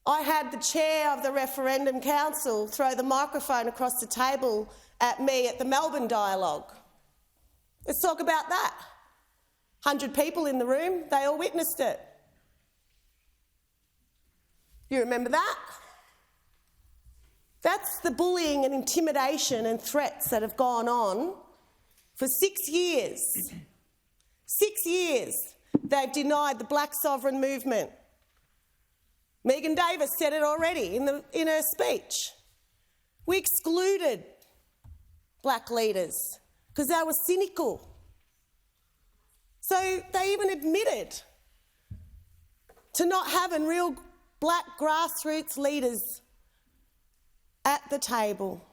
I had the chair of the Referendum Council throw the microphone across the table at me at the Melbourne dialogue. Let's talk about that. 100 people in the room, they all witnessed it. You remember that? That's the bullying and intimidation and threats that have gone on for 6 years. 6 years they've denied the black sovereign movement. Megan Davis said it already in her speech. We excluded black leaders because they were cynical. So they even admitted to not having real black grassroots leaders at the table.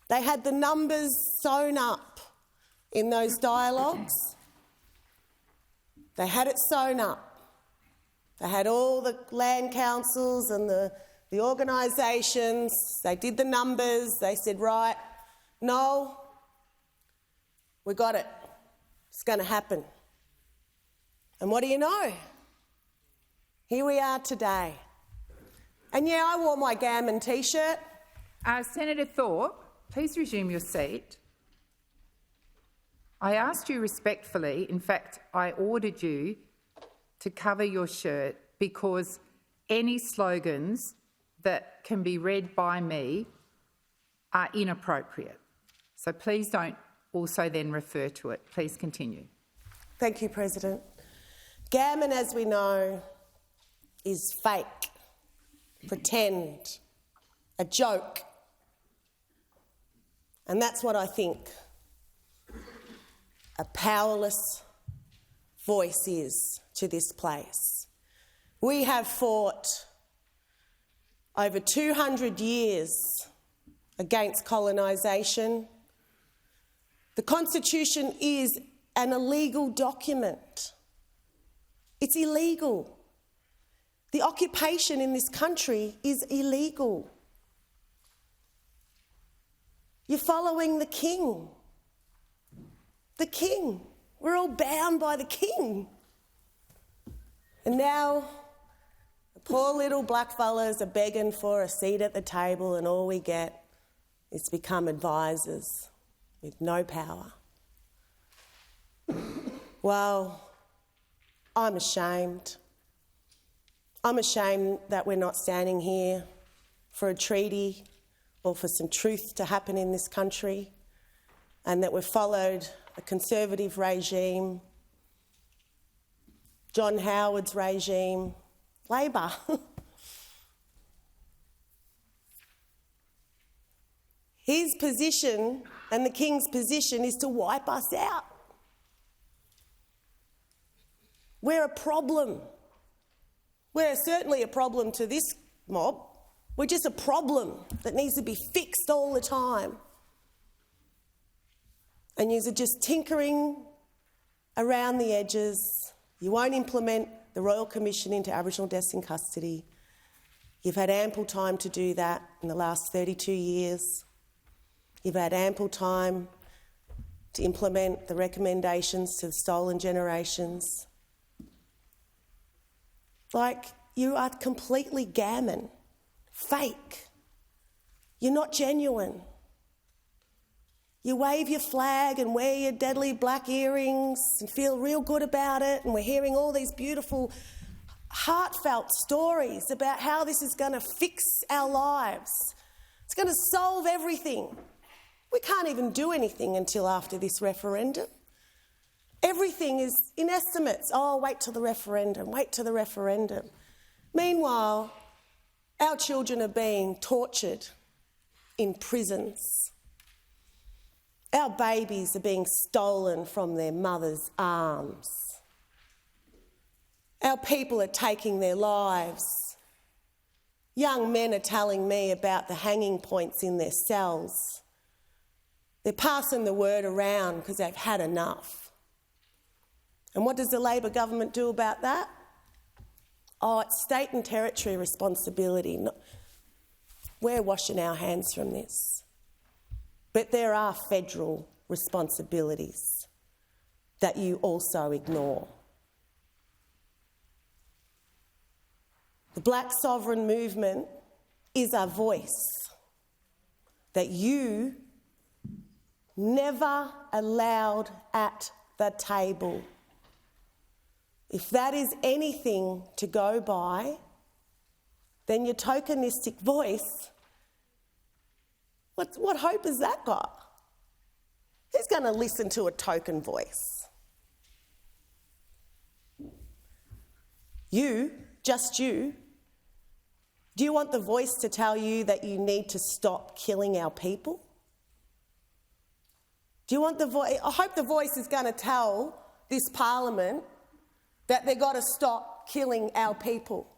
They had the numbers sewn up in those dialogues. They had it sewn up. They had all the land councils and the organisations. They did the numbers. They said, right, no, we got it. It's going to happen. And what do you know? Here we are today. And yeah, I wore my gammon T-shirt. Senator Thorpe, please resume your seat. I asked you respectfully, in fact, I ordered you to cover your shirt because any slogans that can be read by me are inappropriate. So please don't also then refer to it. Please continue. Thank you, President. Gammon, as we know, is fake, pretend, a joke. And that's what I think a powerless voice is to this place. We have fought over 200 years against colonisation. The Constitution is an illegal document. It's illegal. The occupation in this country is illegal. You're following the king. The king. We're all bound by the king. And now the poor little blackfellas are begging for a seat at the table and all we get is to become advisors with no power. Well, I'm ashamed. I'm ashamed that we're not standing here for a treaty or for some truth to happen in this country and that we've followed a Conservative regime, John Howard's regime, Labor. His position and the King's position is to wipe us out. We're a problem. We're certainly a problem to this mob. We're just a problem that needs to be fixed all the time. And you're just tinkering around the edges. You won't implement the Royal Commission into Aboriginal deaths in custody. You've had ample time to do that in the last 32 years. You've had ample time to implement the recommendations to the stolen generations. Like, you are completely gammon, fake. You're not genuine. You wave your flag and wear your deadly black earrings and feel real good about it, and we're hearing all these beautiful, heartfelt stories about how this is going to fix our lives. It's going to solve everything. We can't even do anything until after this referendum. Everything is in estimates. Oh, wait till the referendum, wait till the referendum. Meanwhile, our children are being tortured in prisons. Our babies are being stolen from their mothers' arms. Our people are taking their lives. Young men are telling me about the hanging points in their cells. They're passing the word around because they've had enough. And what does the Labor government do about that? Oh, it's state and territory responsibility. We're washing our hands from this. But there are federal responsibilities that you also ignore. The Black Sovereign Movement is a voice that you never allowed at the table. If that is anything to go by, then your tokenistic voice, what hope has that got? Who's going to listen to a token voice? You, just you. Do you want the voice to tell you that you need to stop killing our people? Do you want the voice? I hope the voice is going to tell this parliament that they've got to stop killing our people.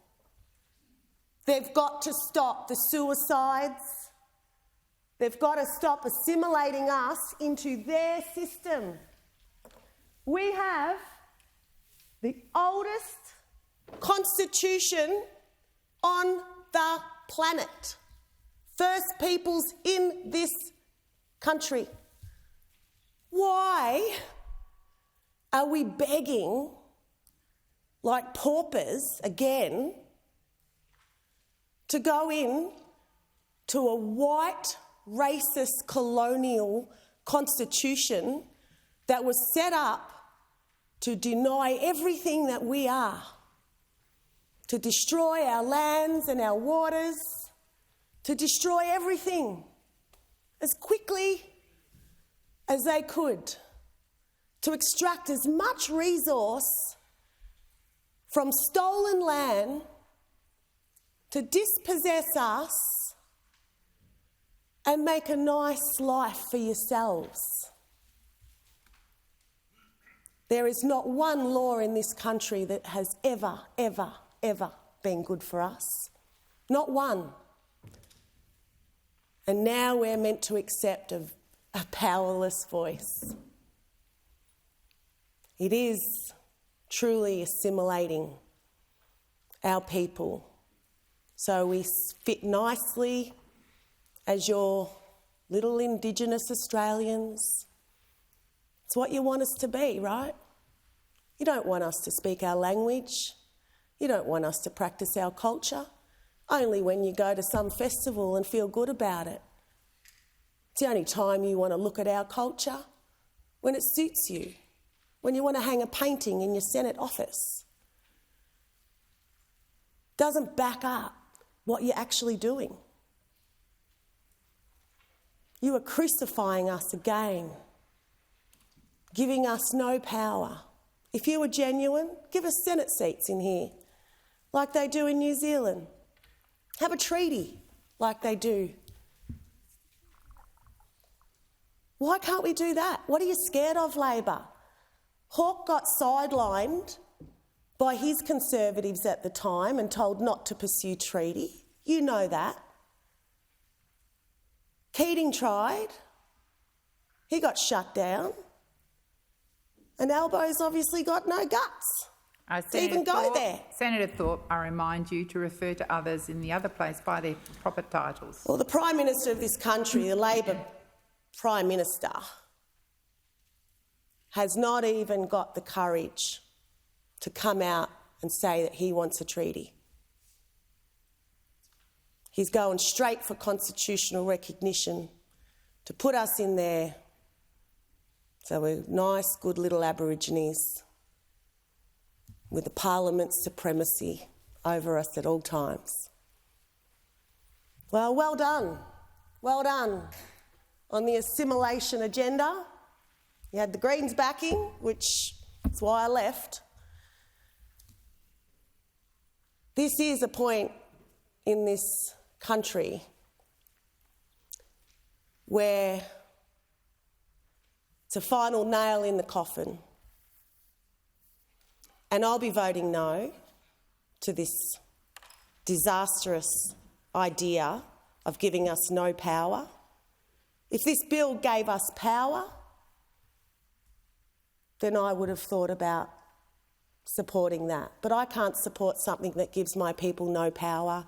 They've got to stop the suicides. They've got to stop assimilating us into their system. We have the oldest constitution on the planet. First peoples in this country. Why are we begging like paupers again to go in to a white, racist, colonial constitution that was set up to deny everything that we are, to destroy our lands and our waters, to destroy everything as quickly as they could, to extract as much resource from stolen land, to dispossess us and make a nice life for yourselves. There is not one law in this country that has ever been good for us. Not one. And now we're meant to accept a powerless voice. It is truly assimilating our people so we fit nicely as your little Indigenous Australians. It's what you want us to be, right? You don't want us to speak our language. You don't want us to practice our culture. Only when you go to some festival and feel good about it. It's the only time you want to look at our culture, when it suits you, when you want to hang a painting in your Senate office. Doesn't back up what you're actually doing. You are crucifying us again, giving us no power. If you were genuine, give us Senate seats in here, like they do in New Zealand. Have a treaty, like they do. Why can't we do that? What are you scared of, Labor? Hawke got sidelined by his Conservatives at the time and told not to pursue treaty. You know that. Keating tried. He got shut down. And Albo's obviously got no guts to even go there. Senator Thorpe, I remind you to refer to others in the other place by their proper titles. Well, the Prime Minister of this country, the Labor Prime Minister, has not even got the courage to come out and say that he wants a treaty. He's going straight for constitutional recognition to put us in there so we're nice, good little Aborigines with the Parliament's supremacy over us at all times. Well, well done. Well done on the assimilation agenda. You had the Greens backing, which is why I left. This is a point in this country where it's a final nail in the coffin. And I'll be voting no to this disastrous idea of giving us no power. If this bill gave us power, then I would have thought about supporting that. But I can't support something that gives my people no power.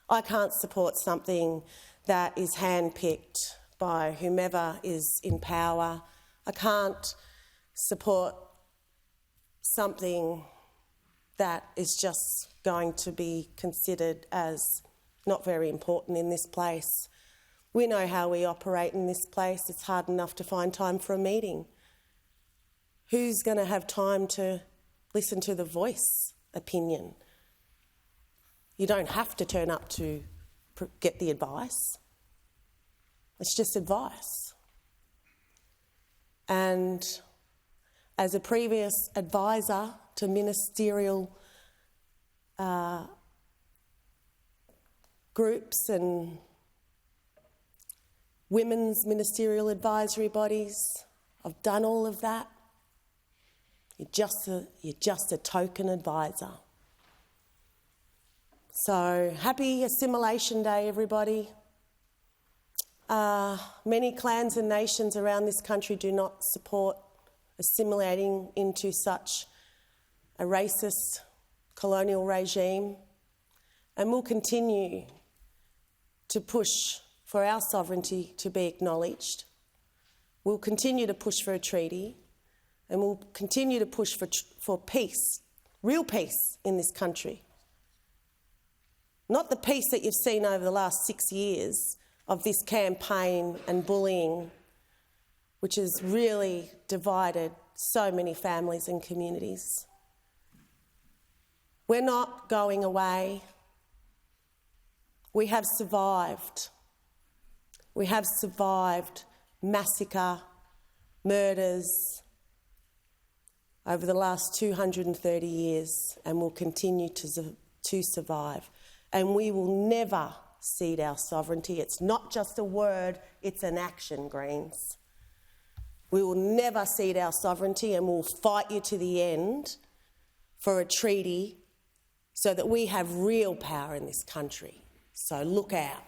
I can't support something that is handpicked by whomever is in power. I can't support something that is just going to be considered as not very important in this place. We know how we operate in this place. It's hard enough to find time for a meeting. Who's going to have time to listen to the voice opinion? You don't have to turn up to get the advice. It's just advice. And as a previous advisor to ministerial groups and women's ministerial advisory bodies, I've done all of that. You're just a token advisor. So happy Assimilation Day, everybody. Many clans and nations around this country do not support assimilating into such a racist colonial regime, and will continue to push for our sovereignty to be acknowledged. We'll continue to push for a treaty, and we'll continue to push for peace, real peace in this country. Not the peace that you've seen over the last 6 years of this campaign and bullying, which has really divided so many families and communities. We're not going away. We have survived. We have survived massacre, murders over the last 230 years, and will continue to survive. And we will never cede our sovereignty. It's not just a word, it's an action, Greens. We will never cede our sovereignty, and we'll fight you to the end for a treaty so that we have real power in this country. So look out.